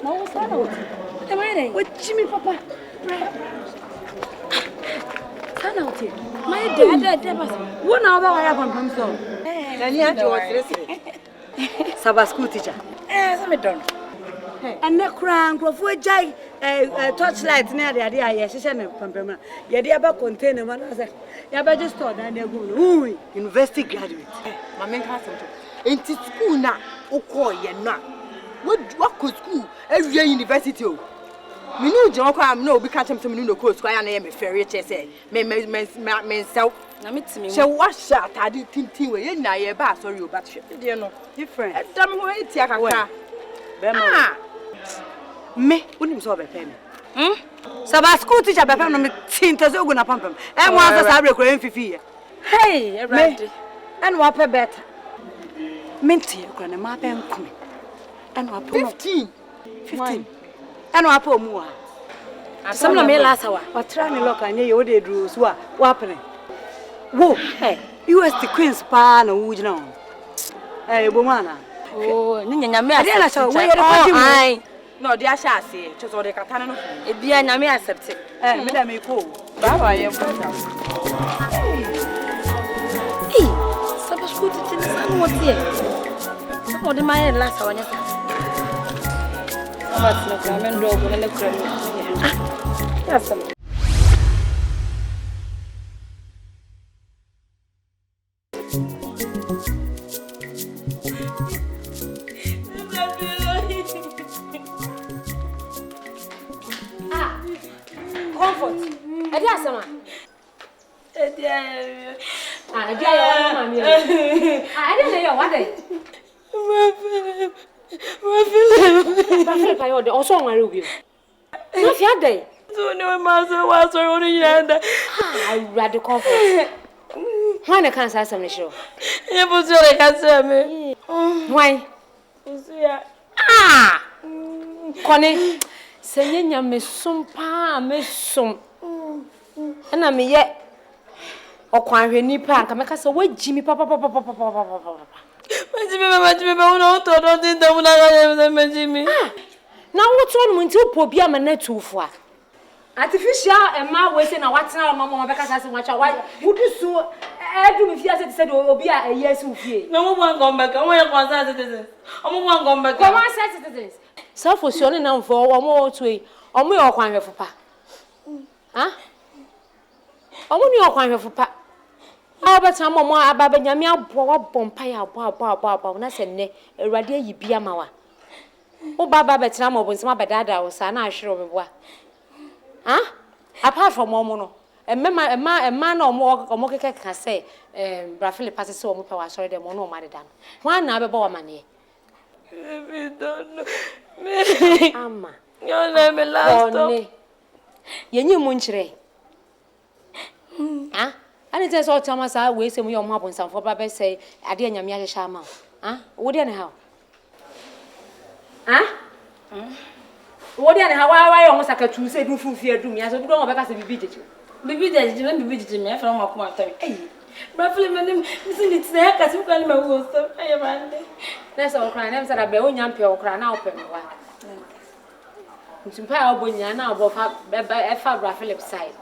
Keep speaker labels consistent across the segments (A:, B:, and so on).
A: No, son out. Am I there? What Jimmy Papa? Son out here. My dad, one hour I have from so.
B: Then you have to watch this.
A: Sabbath school teacher. Some done. And the crown of a jay torchlight near the idea. Yes, she's a pamper. Yet the other container one was a just thought that they're going university graduate.
B: My main cousin. Ain't it school now? Oh, you're not. What could school? Every university. Me know Yonko am no be catch him to me no course square na me ferry che say me self
A: na me timi
B: she wash out ade tintin we na ye ba sorry o but she dey no
A: different
B: dam ho etia kakra
A: be me unim so be pay me Sabbath school teacher be pay no me tinta so go na pampam e mo asa sa break ko mfifi hey everybody and what pay better minti ko na ma be nkumi and what
B: 15
A: and what for more? Some of me last hour. What trying to look and you would do so what happening? Whoa, hey, you was the Queen's pan or would you know? Hey, Bomana. Oh, Nina, I saw where I no, dear Shassi, just all the Catano. It be an me accept it. And let me go. Baba, you hey, Sabbath school to the sun was here. What am I last hour? What's the common dog when the crowd? Yes, comfort. Asamoah. I didn't know what day. I also want to review. If you day. So, no, master was only yonder. I read the comfort. When I can't say something, sure. You put your answer me. Why? Ah, Connie, saying you miss some pa, miss some. And I'm yet. Or quite any pan, come because away Jimmy Papa. Now what's on when you poor Biam and net too far? Artificial and my way saying, what's now, Mamma, because I watch a white. Would you so? I do if you said, will be a yes who fear. No one gone back. I want citizens. I'm one gone back. Come on, citizens. Self was showing now for one more way. Or me or quite for pa. Huh? I want you quite for pa. But some more about Yamia Bompire, Bob, and I said, ne, a radia ye be a mawa. Oh, Baba, but some of us, my dada was an sure of what. Huh? Apart from Momono, a man or more can say, Brafili passes so much power, sorry, the mono, madam. One never bore money. Amma, your name is last. You knew Munchre. Huh? And it's all Thomas, I waste some your mom and some for Baba say, I didn't Yamia Shama. Huh? What do you know? Huh? What do you know? How I almost like a true say, do fear do me as a good one because we beat it. We beat it, you didn't beat it me from my point. Hey, Roughly, madam, isn't it there? Because you can't move. I am. That's all crying. I'm said I be on young people crying out. Some power when you are now above Bra Philip side.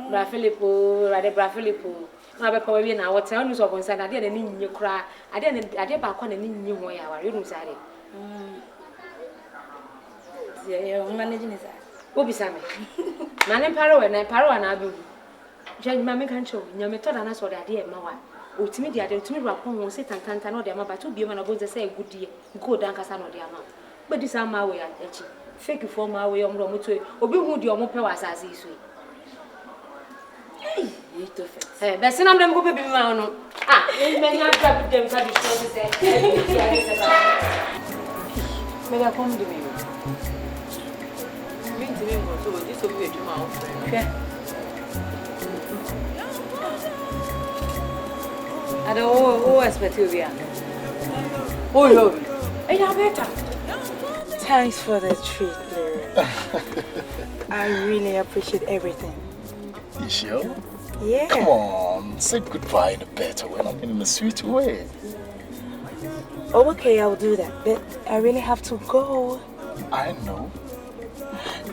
A: Bra Philippo, rather Bra Philippo. I be probably now what tell you so concerned. I didn't need you cry. I didn't back on a new way. I you don't say it. Yeah, managing is that. Who be Sammy? Man and Paro and Abu. Judge Mammy can show you method and that's what I did, Mawa. Ultimately, I didn't rapport on sit and Tantano, the Amma, to be one of those say good dear, go down Casano, the Amma. But this are my way at Etchi. Fake you for my way on Romutu, or be wood your mope as I see sweet. Hey, that's an I'm going to be my ah, many have traveled them to the say. May I come to me? This will be a tomorrow. I don't expect you here. Oh, better.
C: Thanks for the treat, Larry. I really appreciate everything.
D: You sure?
C: Yeah.
D: Come on, say goodbye in a better way, not in a sweet way.
C: Oh, okay, I'll do that. But I really have to go.
D: I know.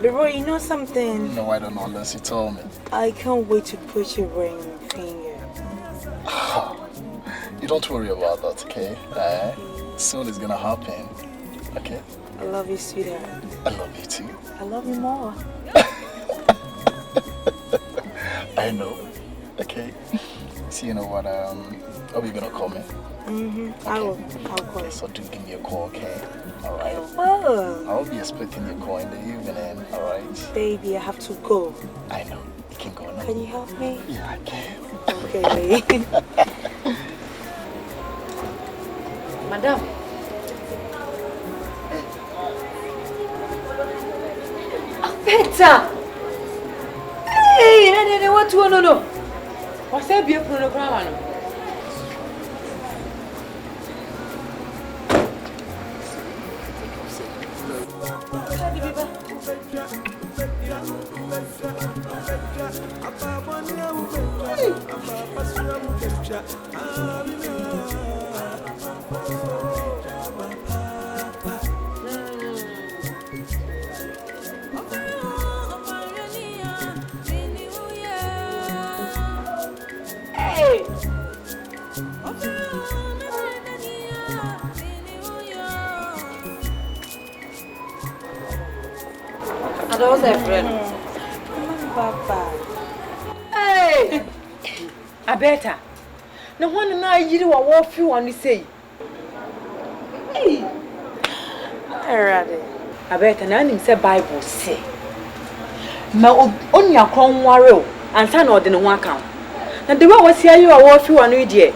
C: Leroy, you know something?
D: No, I don't know unless you told me.
C: I can't wait to put your ring on your finger.
D: You don't worry about that, okay? Soon it's gonna happen, okay?
C: I love you, sweetheart.
D: I love you too.
C: I love you more.
D: I know. Okay. So you know what? Are you gonna call me?
C: Okay. I'll call you.
D: So do give me a call, okay? All right.
C: Oh.
D: I'll be expecting your call in the evening. All right.
C: Baby, I have to go.
D: I know. You can go now.
C: Can you help me?
D: Yeah, I can.
C: Okay.
A: Madam. Better. Hey, what you want to know? What's that beautiful program? And I was a friend.
C: Papa.
A: Hey! I better. No one now you what walk you want to say. Hey! I better now him say Bible say. Ma on your crown warrior and son or the one count. And the way was here you are walk you one idiot.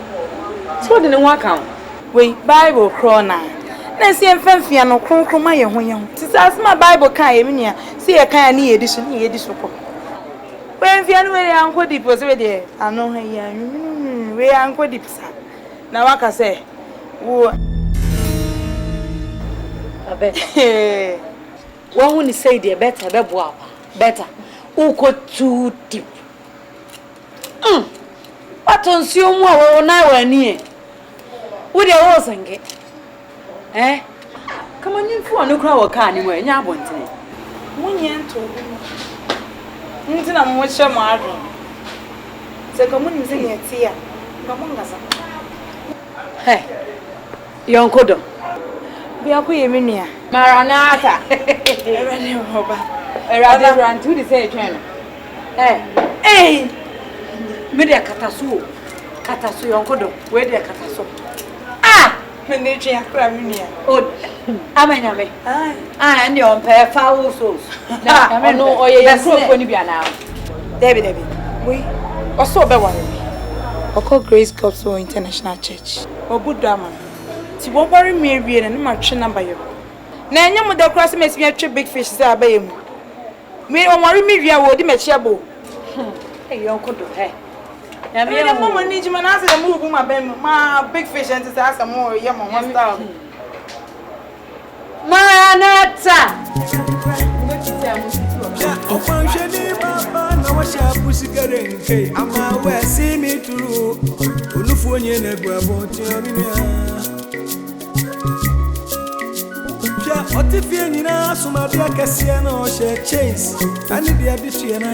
A: So the one count.
C: Wait, Bible crona. Na si enfamfia no kronkron ma ye ho ye ho. Tisa my Bible kan ye menia. See ye kan ni edition ni edition ko. When fia no we anko deep o se we de ano ha ya. We anko deep sa. Na waka say wo
A: better. One when you say the better better. Uko too deep. What on see you more now near? Would you also get? Eh? Come on, you for no crowd can anywhere. You want to?
C: One yen to. Ntina mo hye mo adwo. Se komu ni se ye tia. Komu ngasa.
A: Hey. Yonko do.
C: Bi akoye me nua.
A: Maranatha.
C: Erani hoba.
A: Eradi ran to the say twen. Eh. Me de kataso. Kataso Yonko do. We de kataso. Ah!
C: Me ne twa akra me nua.
A: Oh. Amanyame. And your foul souls.
C: I
A: No, or ye when you be now.
C: David. We also be worry. Oko Grace Gospel International Church. Obudama. Ti won worry me wie na ma twe number yo. Na enya mo da cross me me twe big fish say abaye mu. Me won worry me wie wo di me chiabo.
A: Hey Yonko do hey.
C: Na me na mo ni jima na say mo bu ma ben ma big fish and say Asamoah ye mo style.
A: Maranatha.
E: Opansheni baba na washa pusigare nke ama we see me through olufu onye na egbu aboti amina ja otifie nyina asumabia kese na o she chase ani dia bitie na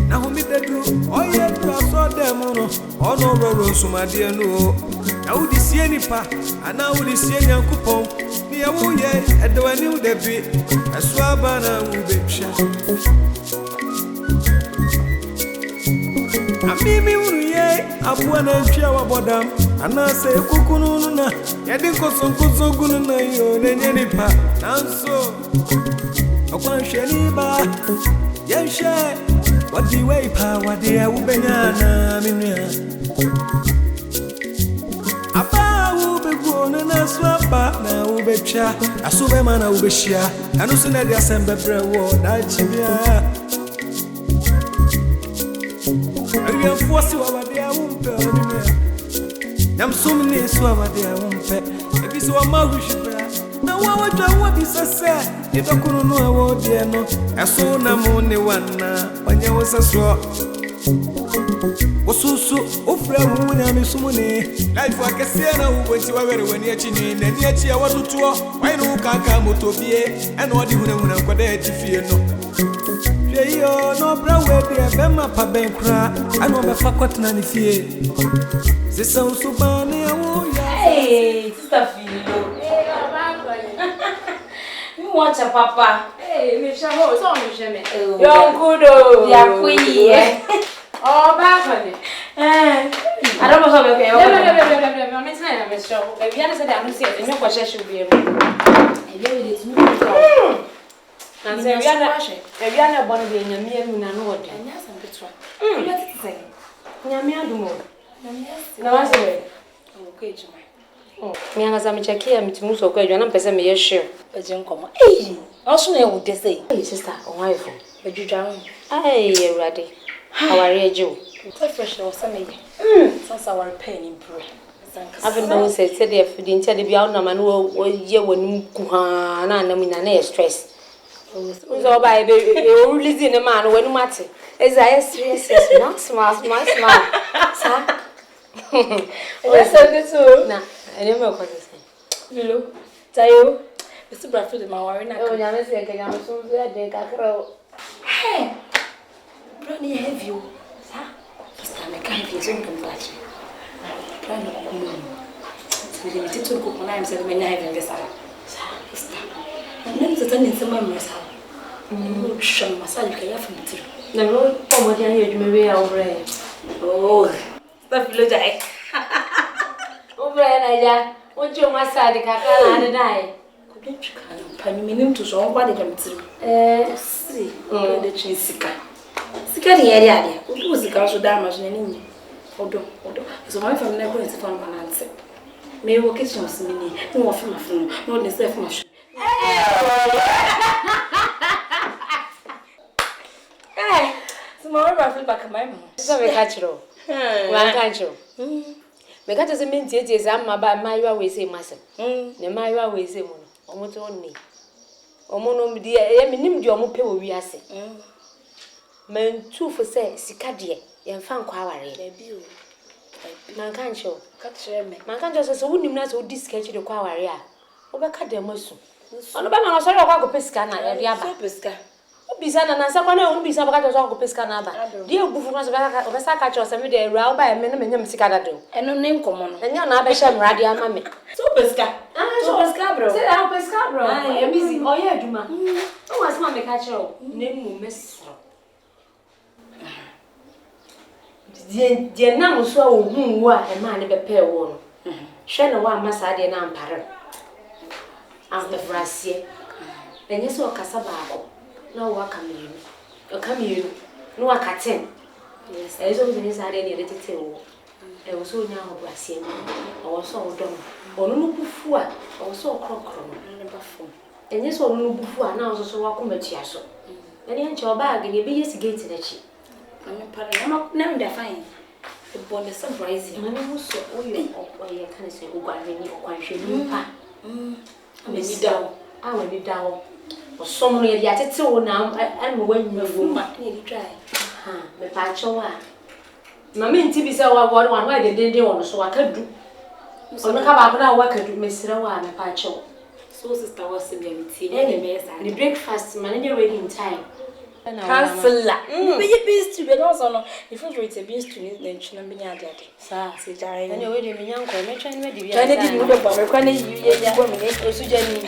E: na ho mi dedu oye tu aso dem no ono roro sumade no na udi sie nipa ana udi sie nyankopon ni awuye edwani udebi aswaba na ubepsha amimi uruye abuwa na ntwa wabodam ana se kukunu na yedi nkosonkoso gunu na yo nenye nipa nanso okwanhwani ba yenshe wadi wei pa wadi awubenyana minua apa ubegona na swapa na ubepsha asube mana ubeshia anusu na dia sembebre wo da chibia ariya fosi wa wadi awumpe onime nyamsumni so wadi awumpe ebiso wa mahushipra na wa wadwa wa bisase idokunu no awo de no eso na mu ne wana wanya wosaso Osusu ofra wu nya misumune life akesiana wu wenti wa were wani achi ni na ni achi ya watoto wai no kaka motobie ena odi hunahuna kwada achi fie no hwe yo no bra we de be ma pa ben kra ena be fa kwatna ni fie sesa usubane ya wo ya
A: hey sister Philo hey baba you want a papa hey me shaho so me sheme Yonko do ya kuyi oh back on it I don't know how to play. I'm saying I'm sure. If you understand, I'm saying the new question should be able. I really did not. And say we are not born to be in a mere moon and water. And yes, I'm better. You have to say. Nyamia do more. No, I say. Okay, Jimmy. Oh, me and Asami check here. Me to move so quick. You are not person me share. But you come. Hey, also you would say. Hey, sister, wife. But you drown. Hey, ready. How are you? So fresh or some since our pain in Prah. I've been said they have been tell the out man will ye when kuhana and in stress. So by the release in a man when matter. As I serious, not smart, smart. Sir. What's that too? Nah, I never got this thing. Hello, Tayo. Mr. Bradford, my worry. Oh, I'm saying, I'm so glad they got her. Hey, Brownie, have you? I can't be so complete. Prah no kumu. Tiri mi tito ko na imse me na even gesa. Sister. Na mtata ni nsema mresa. No sham massage ka ya fumtiri. Na ro pomodi an yedwuma we ya obre. Oh. Sister Philo jai. Obre na ja. Onjo massage ka ka na dai. Ko bi twika no pa ni menim to so on kwa de mtiri. Si. Ko de chin sika. Sika ni area ade. Odu sika so da ma so ni. Odo. So my family go into farm balance. Me wo kitchen so many. No wo fi ma funu. No dey self ma. Eh. So my wife feel back my mom. So we catch ro. Wan catch ro. Me catch say me tie say am ba my wife we say masem. Ne my wife we say mo no. Omo to ni. Omo no me dey me nim dey omo pe wo wi ase. Men tu for say sika de ye mfa nkwa aware. Na bi o. Man can show. Catch me. Man can just so wouldn't na so discount the kwa aware a. Obeka dem asu. Ono ba na so re kwa go pesika na e aba. So pesika. Obisa na nsa kwa na onu bisa baka so go pesika na aba. Die obufu no so obesa catch us me dey ra oba me no me nyam sika dado. Eno ne nkomo no. Enya na abehye mrade ama me. So pesika. So pesika bro. Say that pesika bro. Ah, e busy. Oh yeah, aduma. O was ma me catch you. Ne mu mesro. Die na mo so a ohun wo a e ma ne be pe wo no hwe na wa amasa de na ampare amfrasie enye so kasa baako na wo aka meyenu no aka ten yes e so ni sa de ne tete wo e wo so nya ho brasie no wo so wo dom ono no bufu a wo so krokro no ne ba fo enye so ono no bufu a na wo so wa komatia so ene enche oba ga ne be yes gate na chi I'm not fine. The bond is surprising. I know so. Oh, you can't say, oh, God, any or quite sure. I may be down. I will be down. Or somewhere the attitude now. I'm when you will nearly try. The patchoa. Mamma and Tibby said, what one way they didn't want, so I could do. So look about now, what could do, Miss Rawan and Pacho. So, sister was sibling tea. The breakfast, manager ready in time. Cancel la. Be beans to be also no. If you read beans to need then chuna be nyade. Sa se jare. Na we dey me nyanko me twan me dey bia. Twan dey me be me kwa na yu ye ya bo me ne osu jani.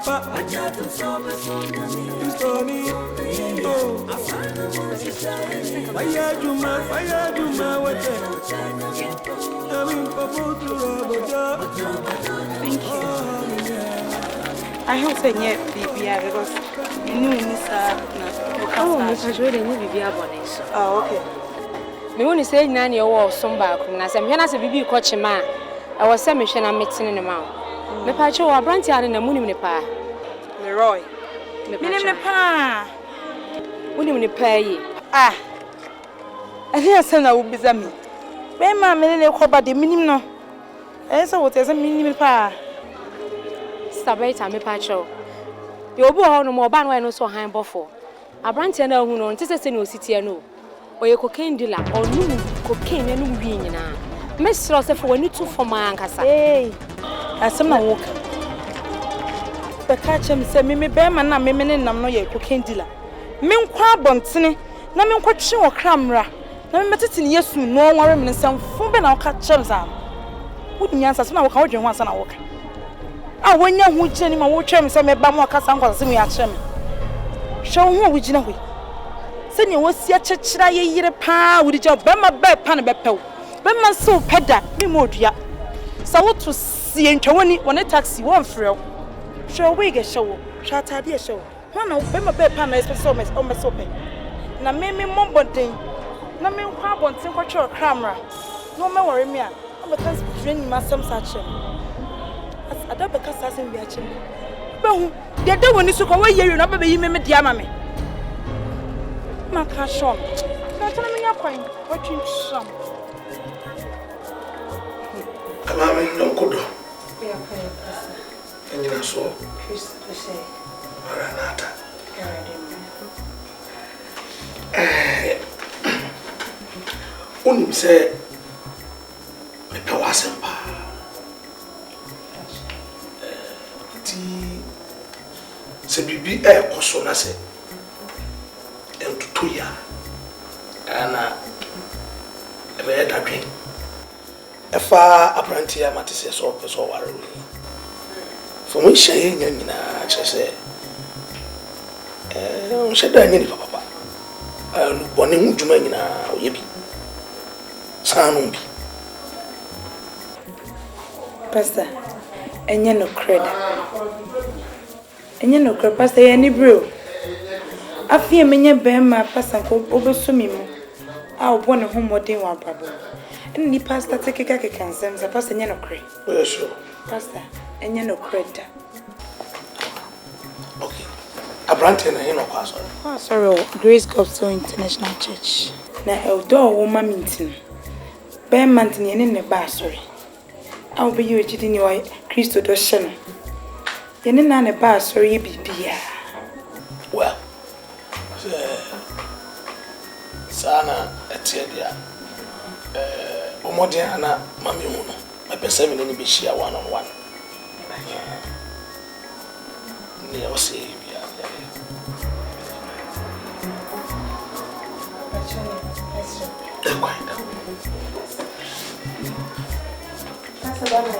E: I got to solve it for me. Oh, fire do my way. Thank
C: you. I hope so. Yeah, BBA because you know Miss BBA. Oh, okay.
A: Me when you say nani or some back, na say me na say BB coach ma. I was say me hwe na meeting in the mouth. Me pa che wa branch ya na munim ne pa.
C: Me Roy. Minim ne pa.
A: Munim ne pa yi.
C: Ah. Ahia se na ubiza mi. Be ma me ne ko ba de minim no. So what is minim pa.
A: Sabeta me pa che. Yo obu ho no mo ba no so han bofo. Abranche na hu no ntese se ne ositie no. Oye cocaine dealer onu cocaine na no wi nyina. Me sro se fo wani tu fo ma ankasa.
C: Asem na wo ka. Be ka chem se me be ma na me ne nam no ye cocaine dealer. Me nkwa abontene na me nkotwe wo kramra. Na me metete ne Yesu no nware me nsam fo be na wo ka chem za. Wo nyansa so na wo ka wo dwen ho asa na wo ka. Ah wonya hu gye ni ma wo twem se me ba mo ka san kwase me ya kyem. Show hu wo gina hwe. Se ne wo sia kyekira ye yire pa wo di je ba ma ba pa ne be pew. Be ma so peda me modua. Sa wo to sie ntwoni woni taxi won frɛ. Show we ge show. Shata de show. Ho na be ma ba pa na especially o me so pe. Na me mombodin. Na me nkwa bonten kwatwe camera. No me worry me a. O be trans between masam sache. Ada be kasa sem bi ache. Be hu de de woni so ko we yewi na be yi me dia ma me. Ma ka shom. Na tana me yakwan. Watching some.
E: Amame Yonko do.
A: Yeah,
E: Enyina so.
A: Christ to say.
E: Maranatha. Unim se me pe wasempa. Ti se bibi koso na se entutu ya ana ebe dadwen efa apprentice matise so person ware fo mo hye nya nyina kyese sheda nya ni papa bone hu djuma nyina oye bi sanu bi
C: Pastor enye no credit enye no credit pastor ye ni bro afie menye bema pastor ko obesumi mu a obone ho modern wa babo ni pastor tekeka nsem za pastor enye no credit
E: yes
C: pastor enye no credit
E: okay abrante na hino kwa
C: sorry Grace Gospel International Church na eldo wo ma mintin bema ntin ye ne ba sorry a obi ye ojidi ni wa Kristo do hye no ye na ne ba sorry ye bibia
E: well sana etia omodin ana mami hu no my person me ni be share one on one ni o se bia
C: That's about it.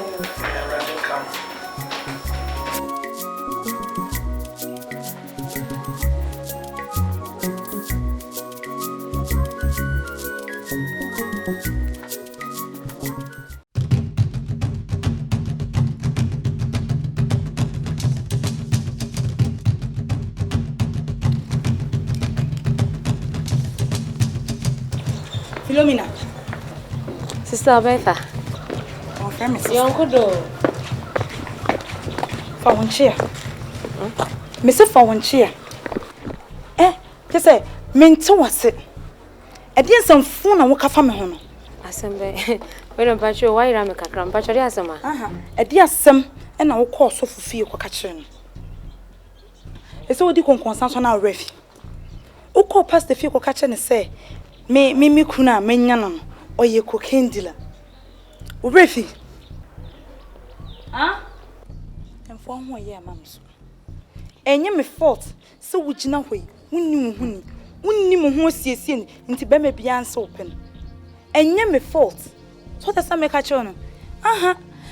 C: Philomena.
A: Sister Betha.
C: Oh, famous.
A: Yonko do.
C: For one chair. Mr. For one chair. Just say, mental was it. I did some phone and walk up from me home.
A: Asembe. When I'm patcho, why am I cram? Patcho, Asama.
C: A dear some, and I will call so for fear for catching. It's all the concerns on our refi. O call past the fear for catching and say, me kuna, me nyanon, or ye cocaine dealer. Refi. And for 1 year, mams. And ye me fault, so would you not wait? Wunni who see sin into Beme beyond open. And ye me fault. So that's a make a channel.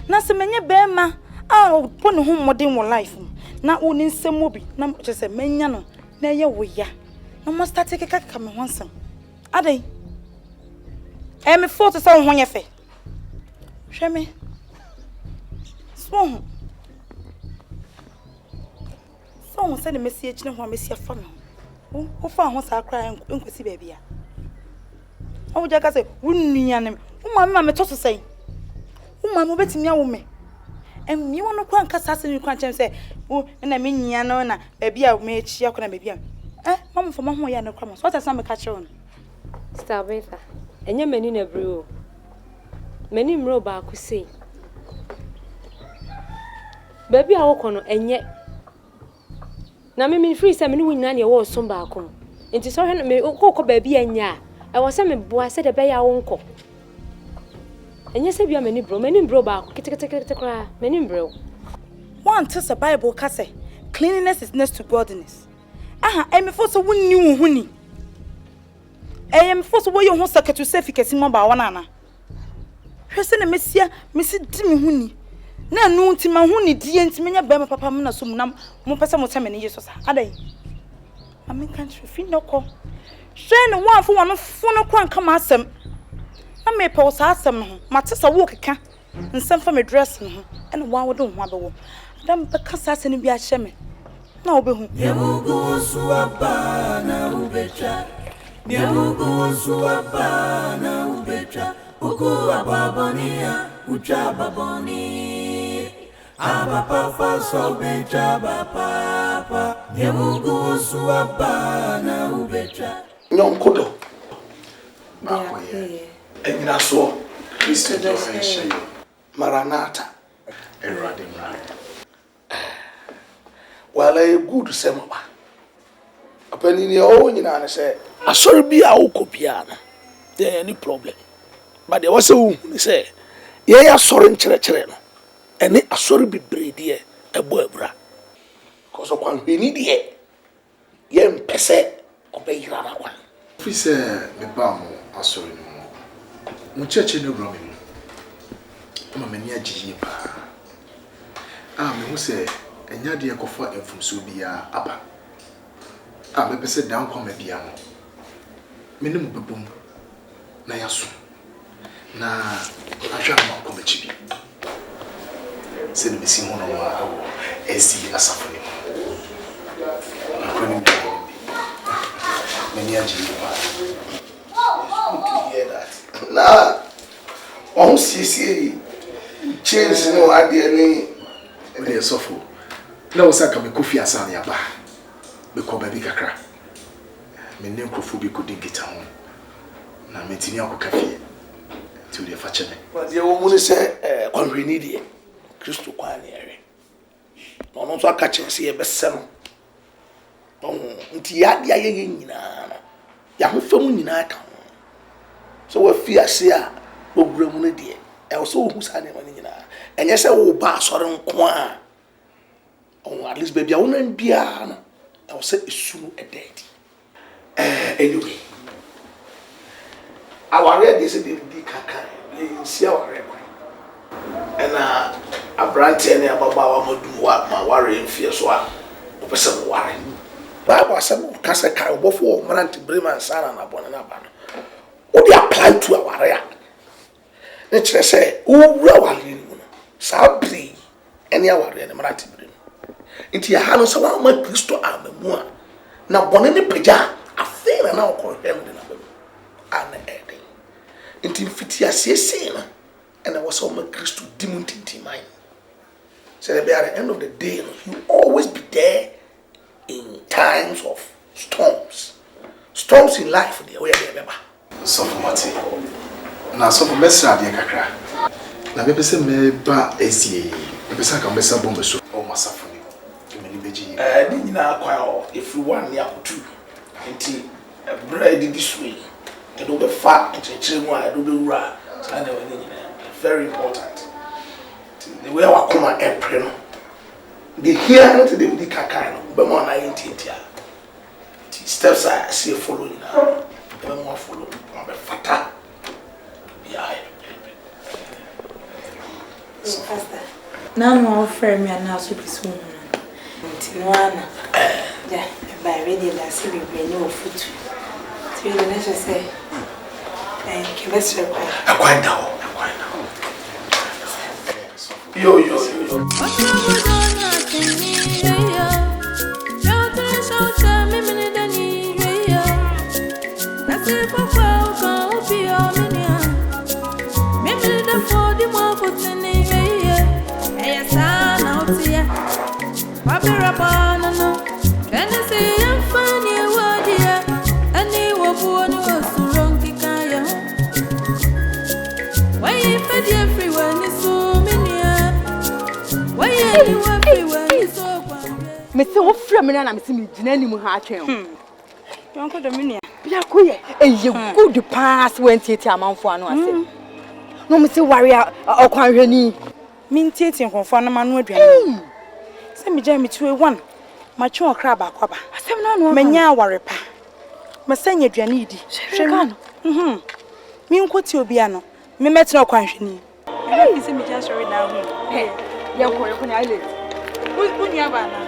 C: Nasa many bema. I'll put home more than one life. Not owning some mobi, not just a menano. Now ya we ya. No must start take a cat coming once. Are they? I am a fault to someone your face. Show me. Swan. Someone send a message no one miss your phone. Who found once I cry and see baby? I would just say, wouldn't you? Mamma, me to say. Mamma, bet me a woman. And you want to quite cast in your say, oh, and I mean, Yana, baby, I made Chiakona baby. Mama for Mamma Yana Cromos. What has some catch on?
A: Starbather. And your men in a brew. Many roba could say. Baby, I walk on, and yet. Now, me free some new nanny or some back home. It is so me cocoa baby and ya. I was some boy said a bay our uncle. And yes, I be a many bro back, cry, many bro.
C: One tells a Bible casse. Cleanliness is next to godliness. I'm a force of one new honey. I am forced away your host to say if you by one anna. Person a messia, Mrs. Timmy Honey. Na no ti ma huni die ntimi nya ba papa me na so munam mo pese mo teme ne Jesus adai mami country fi no ko hwe ne wan fo wono fo no kwan kama asem na me pe wo sa asem no mate sa wo keka nsem fa me dress no ene wan wo do ho abewo adam be kasa asem bi a hye me na obehu
E: Nyamugo suaba na ubecha Nyamugo suaba na ubecha Uku ababonia ucha baboni Abapa so becha papa Nyamugo suaba na ubecha
D: Yonko do. Bako ye. Enyina so Christian defense. Maranatha. Erade mra. Well, a good semaba. Apani ni o nyina na say asori bi a ukopia na. There any problem. But there was a say ye asori nkyerɛkyerɛ no. Ene asori bebre de ebo abra. Cause okwan hwini de ye mpese obeyira na kwa.
F: Fi say me ba mo asori no. Mo cheche no bro me. Ma mani agiye pa. Me hu say enya de ekofa enfumso bia aba. Me pese dan kwa ma bia no. Me ne mo bebom na yaso. Na ahwa ma kwa ma chibi. Se ne mesi ho no wa esi asafo ni. Akoni mi. Many agiye pa.
D: Na on sisi change no ade ni
F: e sofo. Na osaka me kofi asa na aba. Be ko ba bi kakra. Me ne nkrofo bi ko dingita ho. Na me tini akọ kafie. Ti o de fa cheme.
D: Wa de wo mu ni se kwanhwini de Kristo kwan ne ere. No no so aka chense ye bese no. Nti ya de aye nyina no. Ya ho fam nyina ka. So we fear say a ogbremu ne de e so hu sa ne ma nyina enye se wo ba asore nko a on at least baby a wonan bia no e say esu e dead anyway our ready say the kaka e si our record and a branch and ababa wa modu wa ma ware mfie so a opese mo ware Bible asem ka se kai obofo o mranti breman sana na bona na ba no what they apply to our area. Let's say, who really Sabri, any our area, Maratibrin. Into your hands, so I'm a Christo Armemua. Now, Bonani Peja, a fair and now call him the number. And adding. Into Fitia Sena, and I was all my Christo Dimunti mine. So, at the end of the day, you always be there in times of storms. Storms in life, the way they remember.
F: So for Mati. Na so for message ade kakra. Na be pese me ba esie. Me pese ka message bombe so. O masafo ni. Me ni beji.
D: Ni nyina kwa o if one ni akutu. Nti bread this way. E do be fa nchechire mu a do be wura. Sa na we ni nyina. Very important. The way wa koma epre no. The here not the be kakai no. Be mo na yintia. Steps I see following now. More follow fata. Yeah.
C: Pastor. Now no friend me now so be soon. Tiwana. Yeah, by ready la see we no foot. So you let us say. Thank you. Let's try.
D: Akwa now. Yo.
G: For the more put in the
B: Me say wo frɛ me na me say me gyina ni mu ha atwen.
C: Yonko Dominia.
B: Bia koye eye good pass when tete amanfo ano ase. No me say warrior okwanhwani.
C: Me tete nkonfo na manu aduane. Se me gya me tuwe 1. Ma twe okra ba kwaba.
B: Asem na no.
C: Menya aware pa. Ma sanya aduane idi.
B: Hweka no.
C: Me nkoti obi ano. Me metina okwanhwani. Me se me gya sorry na hu.
B: Yonko na ile.
C: Unya ba na.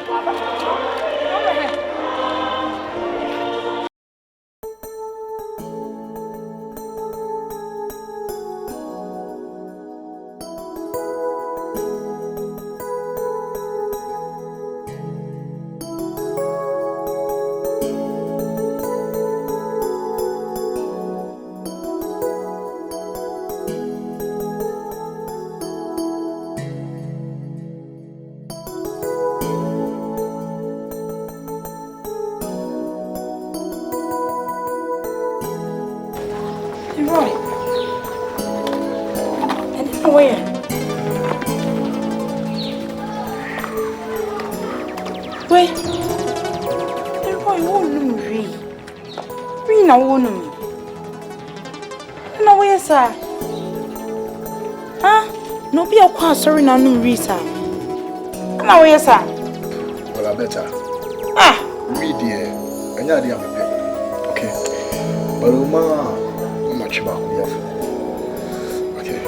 C: Sorry, no reason. Now, yes, sir.
F: Well, I better. Read here. And you're the other. Okay. But, I'm not sure about okay.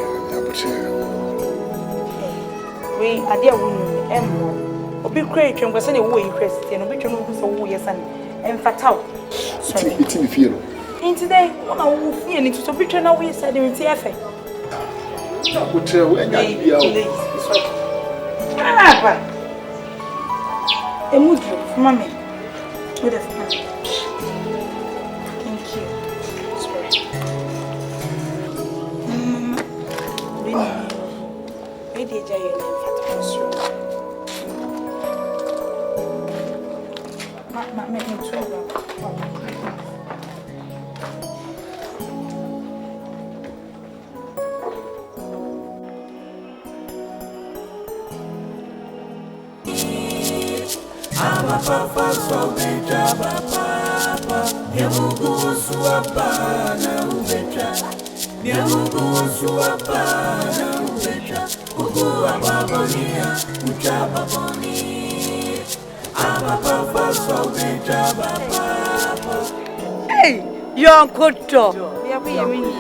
C: We are dear woman, or be great and was any way Christian, and which one was a yes and fatal.
F: Sorry, it's in the field.
C: And today, one I will fear into the picture now we said in TFA.
F: Would tell when you
C: a mood for mommy. Good afternoon. Thank you. Maybe a giant make me trouble.
E: Papa so beja papa Nyamugu suapa na ubeja Nyamugu suapa na ubeja Ugu ababonia uchaba boni Papa so beja papa
A: Hey, Yonko to.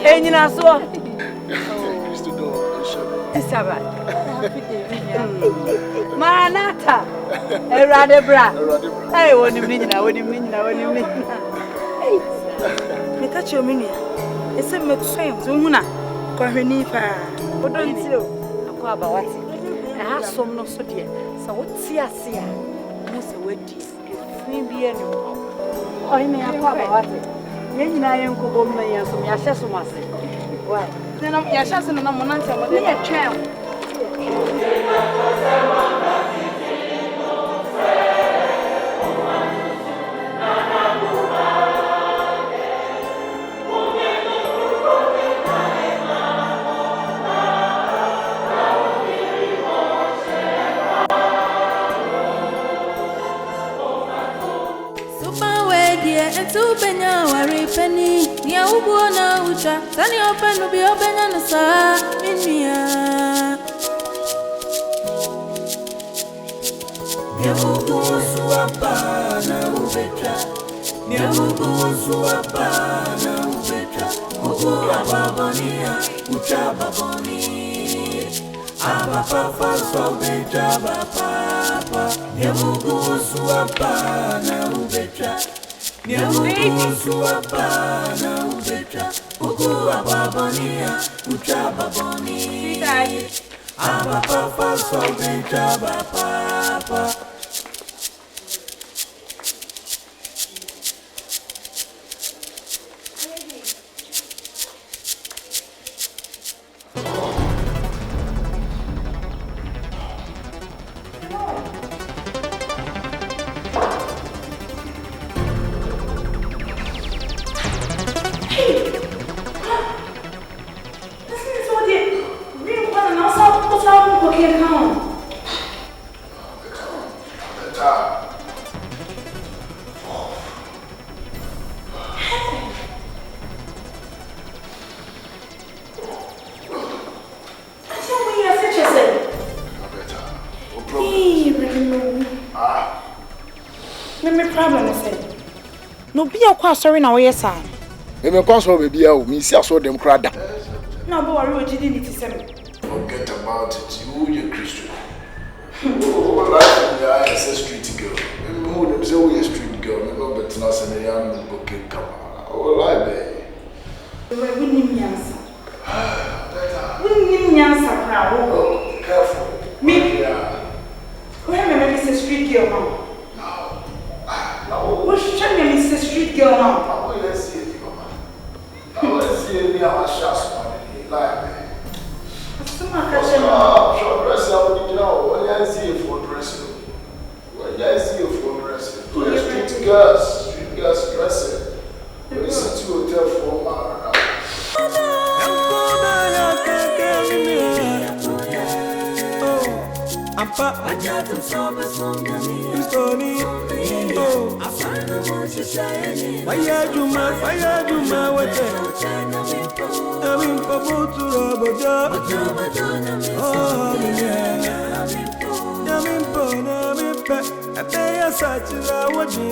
A: Hey, you know so. Esaba. Manata. Eradebra. Hey, what do you mean? What do you mean? What do you mean? Hey,
C: me catch your mini. It's a me same. Zuna. Koheni pa.
A: What don't you? Akwa abawati. I have some no so dear. So what see us here? Must a word this. Be any. Oh, me akwa abawati. Yenyi na yenko bom na yenso me ahye so mase. Why?
C: Then I'm yasha no na monanti amade.
A: Me a twem.
G: Tu benya wari penny, ya ubona ucha, tani open ubi obenya na sa minia.
E: Nyamugu suapa na ubeja, nyamugu suapa na ubeja, ugu ababonia, ucha baboni. Papa so beja papa, nyamugu suapa na ubeja. Nyamugu suapa na ubeja, ugu ababonia, ucha baboni. Papa so beja papa.
F: Tá.
C: me problem is no be a kwa sorry na we say.
F: Me console baby o, me see aso dem kra da.
C: No, but worry what you did it say.
F: Forget about it. You Christian. Oh, life in the eye is a street girl. Who say we a street girl? Me no bet na say me am okay come. Oh, life eh.
C: We need me answer. We need me answer, Prah.
F: Oh, careful.
C: Me.
F: Yeah.
C: Where me say street girl now?
F: No.
C: What should me say street girl now?
F: I will see it, man. I will see it. Me am a shots man. Life. Short dress, I would know. When I see you for dressing, when I see you for dressing, street girls dressing. You sit to hotel for man.